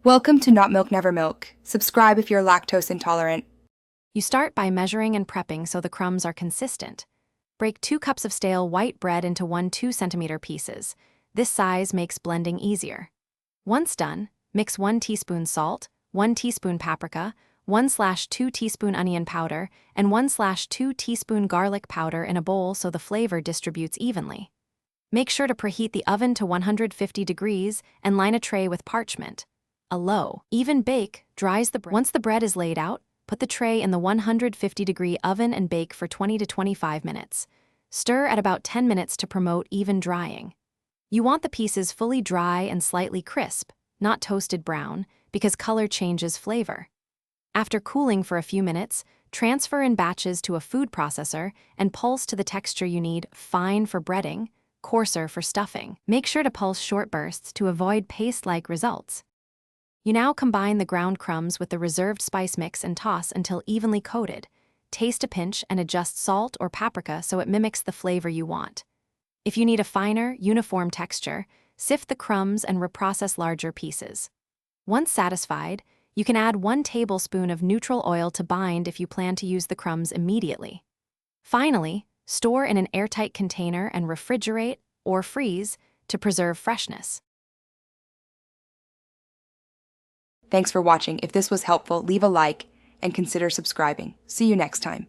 Welcome to Not Milk Never Milk. Subscribe if you're lactose intolerant. You start by measuring and prepping so the crumbs are consistent. Break 2 cups of stale white bread into 1 2-centimeter pieces. This size makes blending easier. Once done, mix 1 teaspoon salt, 1 teaspoon paprika, 1/2 teaspoon onion powder, and 1/2 teaspoon garlic powder in a bowl so the flavor distributes evenly. Make sure to preheat the oven to 150 degrees and line a tray with parchment. A low, even bake dries the bread. Once the bread is laid out, put the tray in the 150-degree oven and bake for 20 to 25 minutes. Stir at about 10 minutes to promote even drying. You want the pieces fully dry and slightly crisp, not toasted brown, because color changes flavor. After cooling for a few minutes, transfer in batches to a food processor and pulse to the texture you need, fine for breading, coarser for stuffing. Make sure to pulse short bursts to avoid paste-like results. You now combine the ground crumbs with the reserved spice mix and toss until evenly coated. Taste a pinch and adjust salt or paprika so it mimics the flavor you want. If you need a finer, uniform texture, sift the crumbs and reprocess larger pieces. Once satisfied, you can add 1 tablespoon of neutral oil to bind if you plan to use the crumbs immediately. Finally, store in an airtight container and refrigerate or freeze to preserve freshness. Thanks for watching. If this was helpful, leave a like and consider subscribing. See you next time.